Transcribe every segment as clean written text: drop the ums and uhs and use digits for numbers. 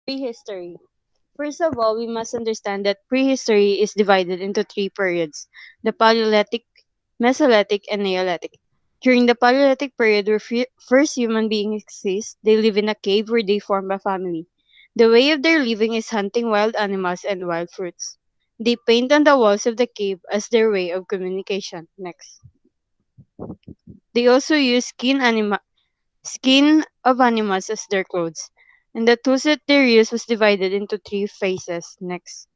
Prehistory. First of all, we must understand that prehistory is divided into three periods: the Paleolithic, Mesolithic, and Neolithic. During the Paleolithic period, where first human beings exist, they live in a cave where they form a family. The way of their living is hunting wild animals and wild fruits. They paint on the walls of the cave as their way of communication. Next. They also use skin of animals as their clothes. And the tools that they used was divided into three phases. Next.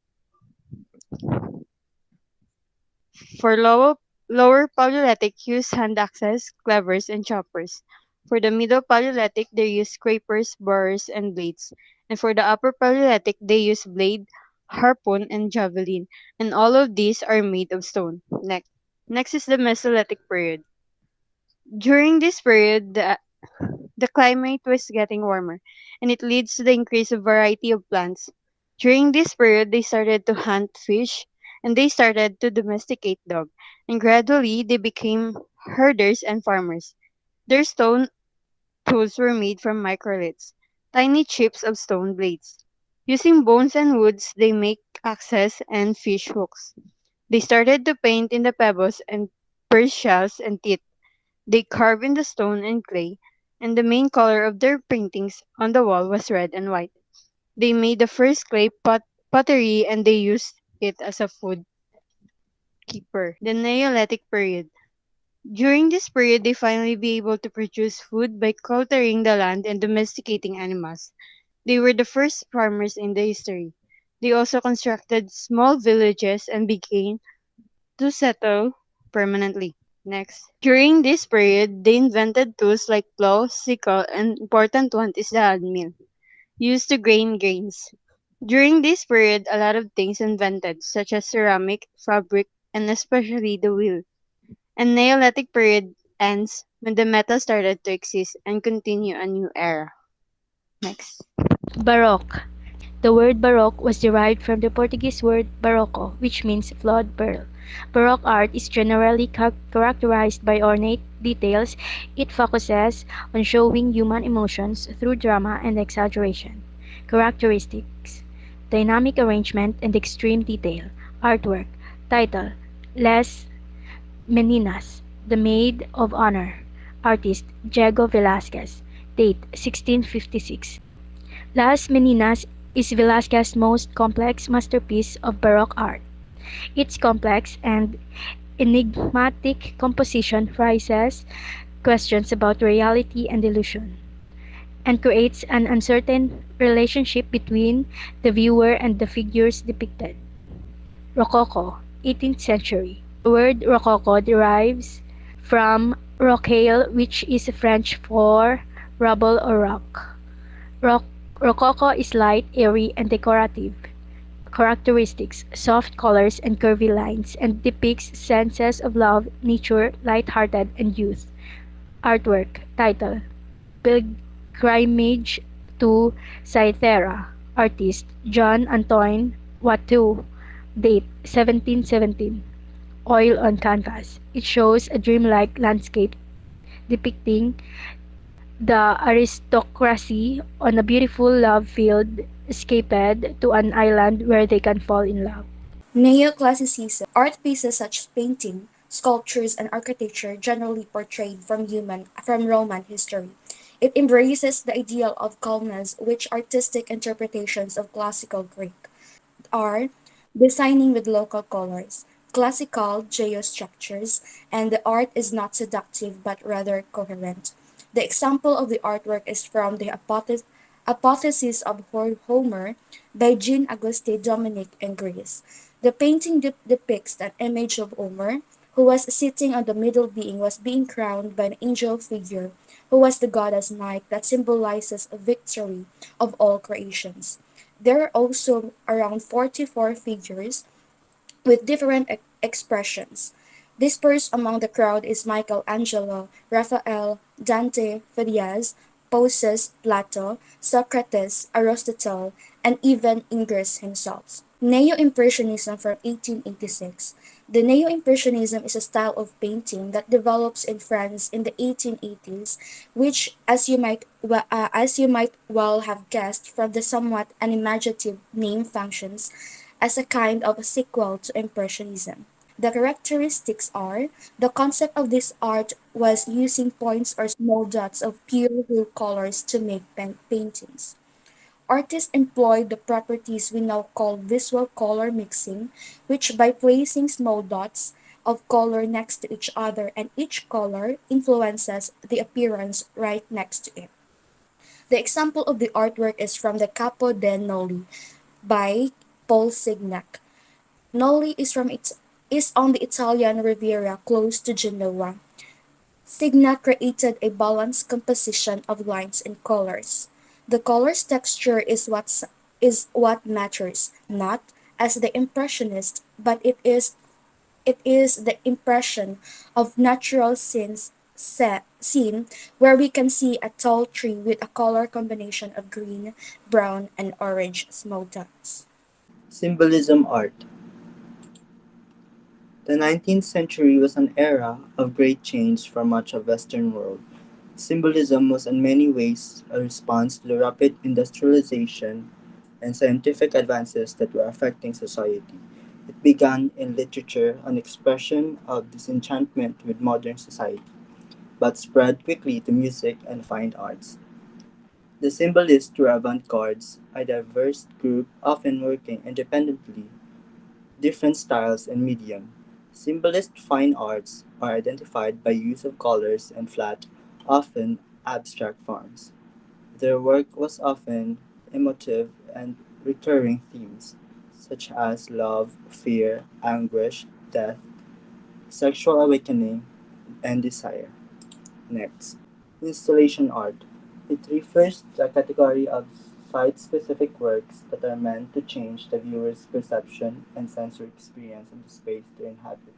For lower Paleolithic, use hand axes, clevers, and choppers. For the middle Paleolithic, they use scrapers, borers, and blades. And for the upper Paleolithic, they use blade, harpoon, and javelin. And all of these are made of stone. Next is the Mesolithic period. During this period, the climate was getting warmer, and it leads to the increase of variety of plants. During this period, they started to hunt fish, and they started to domesticate dog, and gradually they became herders and farmers. Their stone tools were made from microliths, tiny chips of stone blades. Using bones and woods, they make axes and fish hooks. They started to paint in the pebbles and pearl shells and teeth. They carve in the stone and clay, and the main color of their paintings on the wall was red and white. They made the first pottery and they used it as a food keeper. The Neolithic period. During this period, they finally be able to produce food by cultivating the land and domesticating animals. They were the first farmers in the history. They also constructed small villages and began to settle permanently. Next. During this period, they invented tools like plow, sickle, and important one is the hand mill, used to grain grains. During this period, a lot of things invented, such as ceramic, fabric, and especially the wheel. And Neolithic period ends when the metal started to exist and continue a new era. Next. Baroque. The word Baroque was derived from the Portuguese word barroco, which means flawed pearl. Baroque art is generally characterized by ornate details. It focuses on showing human emotions through drama and exaggeration. Characteristics: dynamic arrangement and extreme detail. Artwork. Title: Les Meninas, The Maid of Honor. Artist: Diego Velázquez. Date: 1656. Las Meninas is Velázquez's most complex masterpiece of Baroque art. Its complex and enigmatic composition raises questions about reality and illusion, and creates an uncertain relationship between the viewer and the figures depicted. Rococo, 18th century. The word Rococo derives from rocaille, which is French for rubble or rock. Roc- Rococo is light, airy, and decorative. Characteristics: soft colors and curvy lines, and depicts senses of love, nature, light-hearted, and youth. Artwork. Title: Pilgrimage to Cythera. Artist: John Antoine Watteau. Date: 1717. Oil on canvas. It shows a dreamlike landscape depicting the aristocracy on a beautiful love-filled escapade to an island where they can fall in love. Neoclassicism. Art pieces such as painting, sculptures, and architecture generally portrayed from Roman history. It embraces the ideal of calmness, which artistic interpretations of classical Greek are designing with local colors, classical geostructures, and the art is not seductive but rather coherent. The example of the artwork is from the Hypothesis of Homer by Jean Auguste Dominic in Greece. The painting depicts an image of Homer, who was sitting on the middle being, was being crowned by an angel figure, who was the goddess Night that symbolizes a victory of all creations. There are also around 44 figures with different expressions. Dispersed among the crowd is Michelangelo, Raphael, Dante, Phidias, Poses, Plato, Socrates, Aristotle, and even Ingres himself. Neo-Impressionism from 1886. The Neo-Impressionism is a style of painting that develops in France in the 1880s, which, as you might well have guessed from the somewhat unimaginative name, functions as a kind of a sequel to Impressionism. The characteristics are the concept of this art was using points or small dots of pure blue colors to make paintings. Artists employed the properties we now call visual color mixing, which by placing small dots of color next to each other and each color influences the appearance right next to it. The example of the artwork is from the Capo de Noli by Paul Signac. Noli is on the Italian Riviera close to Genoa. Signa created a balanced composition of lines and colors. The color's texture is what matters, not as the impressionist, but it is the impression of natural scene where we can see a tall tree with a color combination of green, brown, and orange small dots. Symbolism art. The 19th century was an era of great change for much of Western world. Symbolism was in many ways a response to the rapid industrialization and scientific advances that were affecting society. It began in literature, an expression of disenchantment with modern society, but spread quickly to music and fine arts. The symbolists were avant-gardes, a diverse group often working independently, different styles and medium. Symbolist fine arts are identified by use of colors and flat, often abstract forms. Their work was often emotive and recurring themes, such as love, fear, anguish, death, sexual awakening, and desire. Next, installation art. It refers to a category of site-specific works that are meant to change the viewer's perception and sensory experience of the space they inhabit,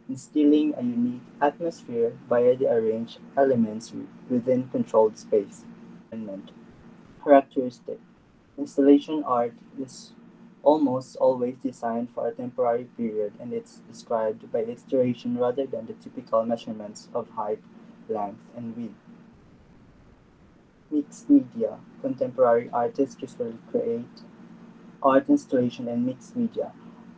instilling a unique atmosphere via the arranged elements within controlled space. Environment. Characteristic. Installation art is almost always designed for a temporary period and it's described by its duration rather than the typical measurements of height, length, and width. Mixed media. Contemporary artists usually create art installation and mixed media.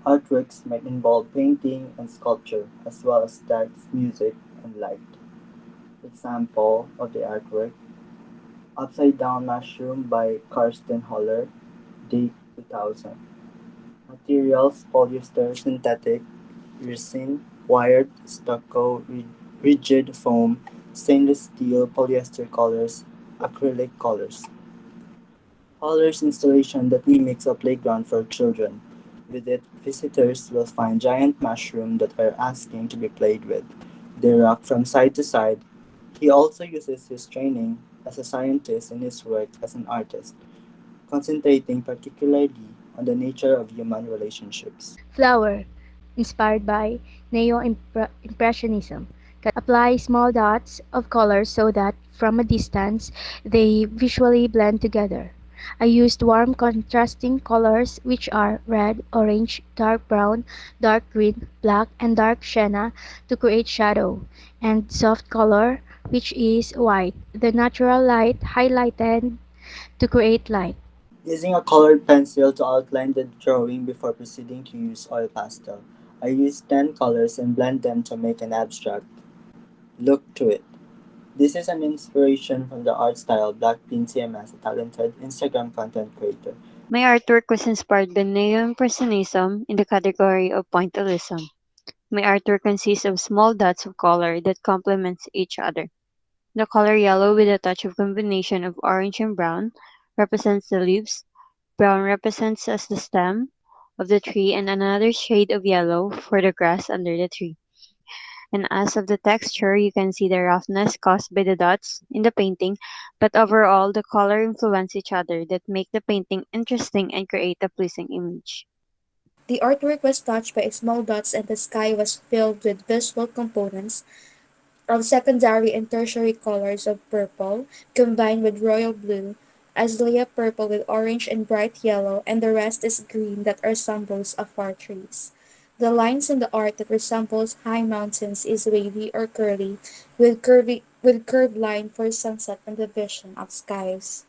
Artworks might involve painting and sculpture, as well as text, music, and light. Example of the artwork: Upside Down Mushroom by Karsten Holler, date 2000. Materials: polyester, synthetic, resin, wired, stucco, rigid foam, stainless steel, polyester colors, acrylic colors. Holler's installation that mimics a playground for children. With it, visitors will find giant mushrooms that are asking to be played with. They rock from side to side. He also uses his training as a scientist in his work as an artist, concentrating particularly on the nature of human relationships. Flower, inspired by Neo-Impressionism, apply small dots of color so that, from a distance, they visually blend together. I used warm contrasting colors which are red, orange, dark brown, dark green, black, and dark sienna to create shadow, and soft color which is white, the natural light highlighted to create light. Using a colored pencil to outline the drawing before proceeding to use oil pastel. I used 10 colors and blend them to make an abstract look to it. This is an inspiration from the art style Blackpink CMS, a talented Instagram content creator. My artwork was inspired by Neo-Impressionism in the category of pointillism. My artwork consists of small dots of color that complements each other. The color yellow with a touch of combination of orange and brown represents the leaves, brown represents as the stem of the tree, and another shade of yellow for the grass under the tree. And as of the texture, you can see the roughness caused by the dots in the painting, but overall the color influence each other that make the painting interesting and create a pleasing image. The artwork was touched by small dots and the sky was filled with visual components of secondary and tertiary colors of purple combined with royal blue, azalea purple with orange and bright yellow, and the rest is green that are symbols of far trees. The lines in the art that resembles high mountains is wavy or curly, with curved line for sunset and the vision of skies.